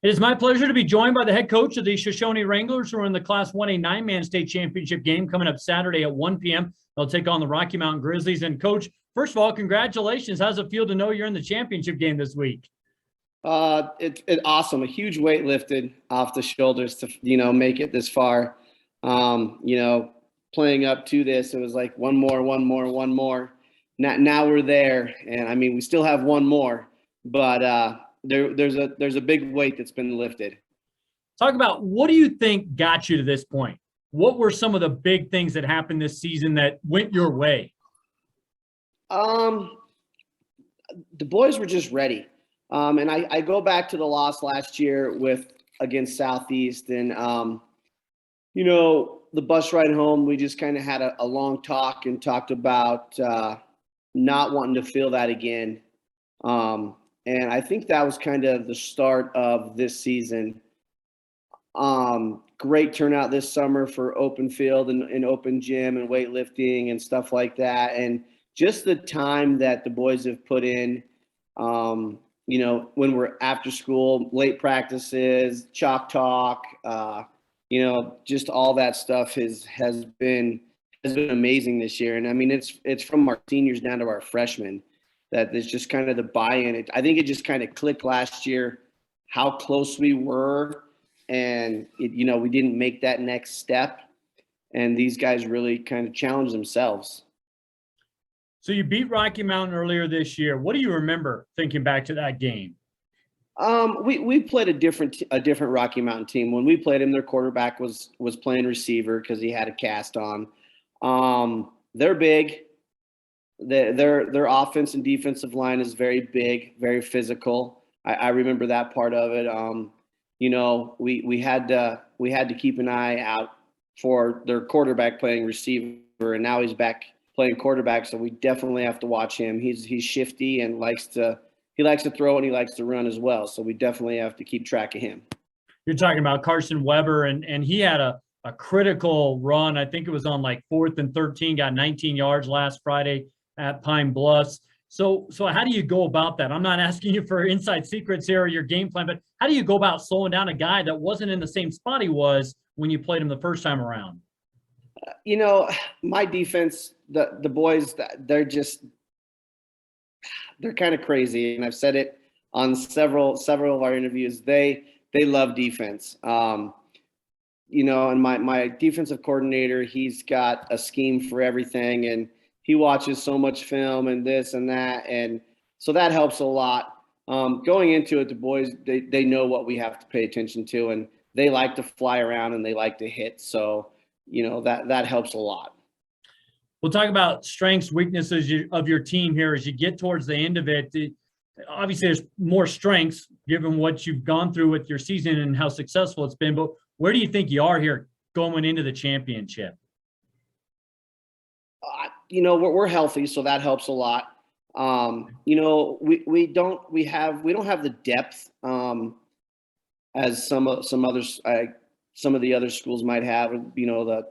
It is my pleasure to be joined by the head coach of the Shoshoni Wranglers, who are in the Class 1A nine-man state championship game coming up Saturday at 1 p.m. They'll take on the Rocky Mountain Grizzlies. And, Coach, first of all, congratulations. How's it feel to know you're in the championship game this week? It's awesome. A huge weight lifted off the shoulders to, make it this far. Playing up to this, it was like one more. Now we're there. And, I mean, we still have one more. But there's a big weight that's been lifted. Talk about, what do you think got you to this point? What were some of the big things that happened this season that went your way? The boys were just ready. And I go back to the loss last year against Southeast, and the bus ride home, we just kind of had a long talk and talked about not wanting to feel that again. And I think that was kind of the start of this season. Great turnout this summer for open field and open gym and weightlifting and stuff like that. And just the time that the boys have put in, when we're after school, late practices, chalk talk, just all that stuff has been amazing this year. And I mean, it's from our seniors down to our freshmen. That there's just kind of the buy-in. I think it just kind of clicked last year how close we were, and we didn't make that next step, and these guys really kind of challenged themselves. So you beat Rocky Mountain earlier this year. What do you remember thinking back to that game? We played a different Rocky Mountain team. When we played him, their quarterback was playing receiver because he had a cast on. They're big. Their offense and defensive line is very big, very physical. I remember that part of it. We had to keep an eye out for their quarterback playing receiver, and now he's back playing quarterback. So we definitely have to watch him. He's shifty and likes to throw, and he likes to run as well. So we definitely have to keep track of him. You're talking about Carson Weber, and he had a critical run. I think it was on like 4th and 13, got 19 yards last Friday at Pine Bluffs. So how do you go about that? I'm not asking you for inside secrets here or your game plan, but how do you go about slowing down a guy that wasn't in the same spot he was when you played him the first time around? My defense, the boys, they're kind of crazy. And I've said it on several of our interviews. They love defense. And my defensive coordinator, he's got a scheme for everything, and he watches so much film and this and that, and so that helps a lot. Going into it, the boys, they know what we have to pay attention to, and they like to fly around and they like to hit. So, that helps a lot. We'll talk about strengths, weaknesses of your team here as you get towards the end of it. Obviously, there's more strengths given what you've gone through with your season and how successful it's been, but where do you think you are here going into the championship? We're healthy, so that helps a lot. We don't have the depth as some of the other schools might have. The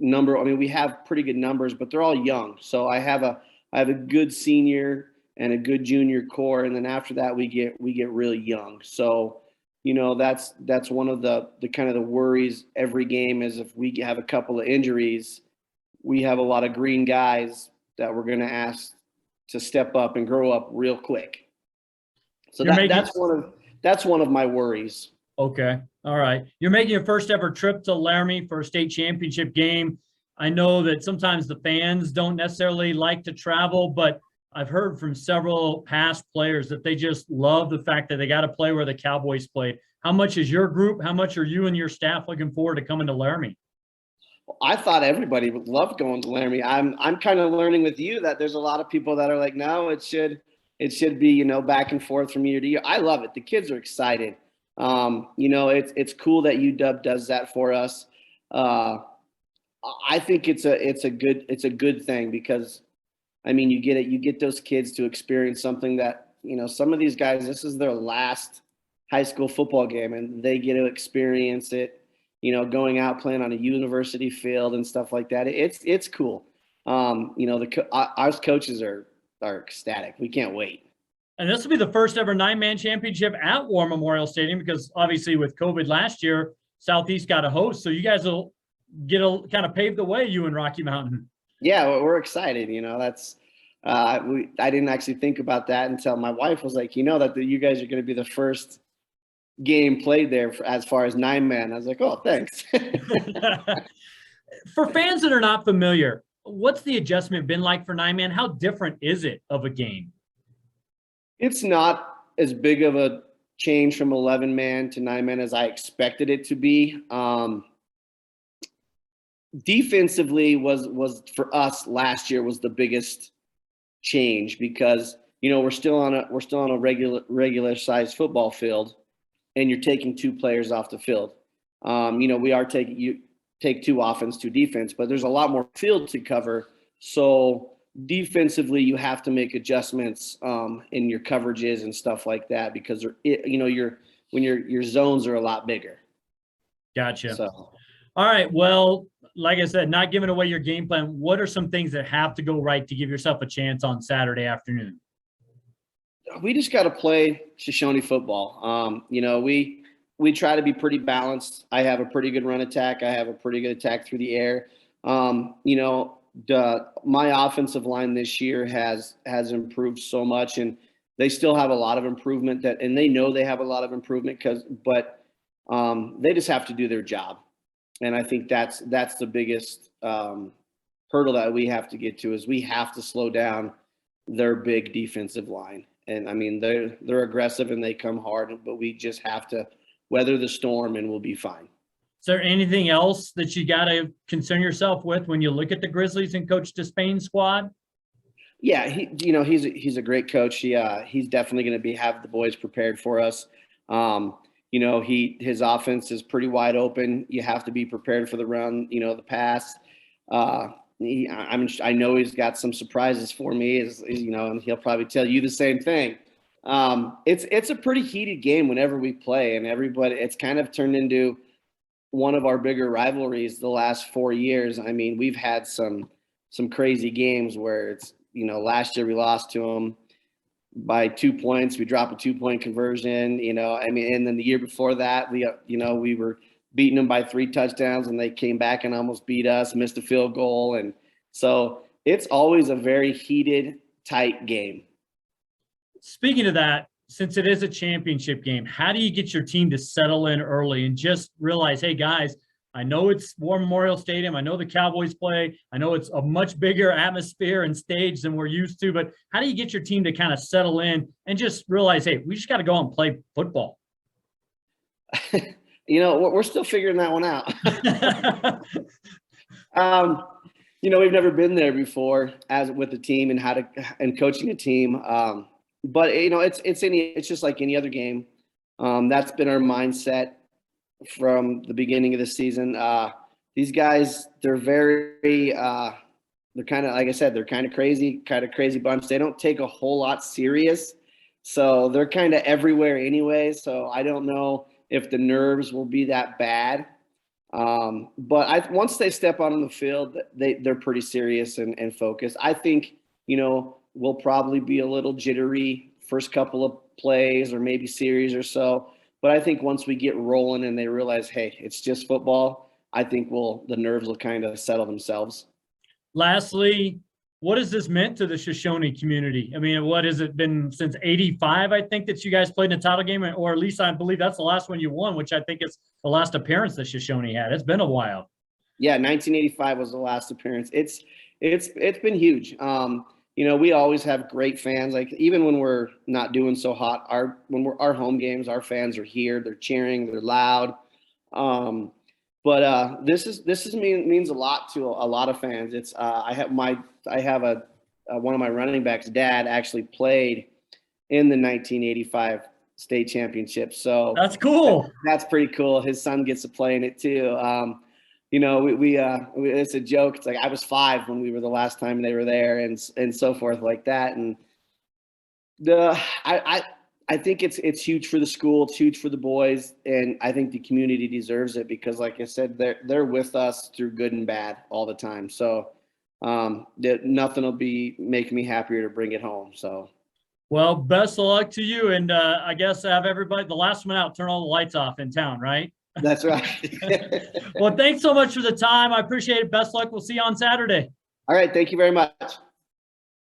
number. I mean, we have pretty good numbers, but they're all young. So I have a good senior and a good junior core, and then after that we get really young. So that's one of the kind of the worries every game is if we have a couple of injuries. We have a lot of green guys that we're going to ask to step up and grow up real quick. So that's one of my worries. Okay. All right. You're making your first ever trip to Laramie for a state championship game. I know that sometimes the fans don't necessarily like to travel, but I've heard from several past players that they just love the fact that they got to play where the Cowboys played. How much is your group? How much are you and your staff looking forward to coming to Laramie? I thought everybody would love going to Laramie. I'm kind of learning with you that there's a lot of people that are like, no, it should be, back and forth from year to year. I love it. The kids are excited. It's cool that UW does that for us. I think it's a good thing because, I mean, you get those kids to experience something that, some of these guys, this is their last high school football game, and they get to experience it. Going out playing on a university field and stuff like that. It's cool. Our coaches are ecstatic. We can't wait. And this will be the first ever 9-man championship at War Memorial Stadium because obviously with COVID last year, Southeast got a host. So you guys will get a kind of pave the way, you and Rocky Mountain. Yeah, we're excited. That's I didn't actually think about that until my wife was like, that you guys are going to be the first game played there as far as 9-man. I was like, oh, thanks. For fans that are not familiar, what's the adjustment been like for 9-man? How different is it of a game? It's not as big of a change from 11-man to 9-man as I expected it to be. Defensively was for us last year was the biggest change because we're still on a regular sized football field, and you're taking 2 players off the field. We are you take 2 offense, 2 defense, but there's a lot more field to cover. So defensively, you have to make adjustments in your coverages and stuff like that because your zones are a lot bigger. Gotcha. So. All right. Well, like I said, not giving away your game plan. What are some things that have to go right to give yourself a chance on Saturday afternoon? We just got to play Shoshoni football. We try to be pretty balanced. I have a pretty good run attack. I have a pretty good attack through the air. My offensive line this year has improved so much, and they still have a lot of improvement and they know they have a lot of improvement but they just have to do their job. And I think that's the biggest hurdle that we have to get to is we have to slow down their big defensive line. And I mean, they're aggressive and they come hard, but we just have to weather the storm and we'll be fine. Is there anything else that you got to concern yourself with when you look at the Grizzlies and Coach Despain's squad? Yeah, he's a great coach. He's definitely going to have the boys prepared for us. His offense is pretty wide open. You have to be prepared for the run, the pass. I know he's got some surprises for me, and he'll probably tell you the same thing. It's a pretty heated game whenever we play, and it's kind of turned into one of our bigger rivalries the last 4 years. I mean, we've had some crazy games where last year we lost to them by 2 points. We dropped a 2-point conversion, and then the year before that, we were beating them by 3 touchdowns and they came back and almost beat us, missed a field goal. And so it's always a very heated, tight game. Speaking of that, since it is a championship game, how do you get your team to settle in early and just realize, hey guys, I know it's War Memorial Stadium. I know the Cowboys play. I know it's a much bigger atmosphere and stage than we're used to, but how do you get your team to kind of settle in and just realize, hey, we just got to go out and play football? We're still figuring that one out. We've never been there before as with the team and coaching a team. But it's just like any other game. That's been our mindset from the beginning of the season. These guys, they're very, they're kind of, like I said, they're kind of crazy bunch. They don't take a whole lot serious. So they're kind of everywhere anyway. So I don't know if the nerves will be that bad. But once they step out on the field, they're pretty serious and focused. I think, we'll probably be a little jittery first couple of plays or maybe series or so. But I think once we get rolling and they realize, hey, it's just football, I think the nerves will kind of settle themselves. Lastly, what has this meant to the Shoshone community? I mean, what has it been since '85, I think, that you guys played in a title game, or at least I believe that's the last one you won, which I think is the last appearance that Shoshone had. It's been a while. Yeah, 1985 was the last appearance. It's been huge. We always have great fans. Like even when we're not doing so hot, our home games, our fans are here. They're cheering. They're loud. But this means a lot to a lot of fans. It's I have one of my running backs' dad actually played in the 1985 state championship. So that's cool. That's pretty cool. His son gets to play in it too. It's a joke. It's like I was 5 when we were the last time they were there, and so forth like that. And I think it's huge for the school. It's huge for the boys, and I think the community deserves it because, like I said, they're with us through good and bad all the time. So nothing will be making me happier to bring it home. So. Well, best of luck to you. And I guess have everybody, the last one out, turn all the lights off in town, right? That's right. Well, thanks so much for the time. I appreciate it. Best luck. We'll see you on Saturday. All right. Thank you very much.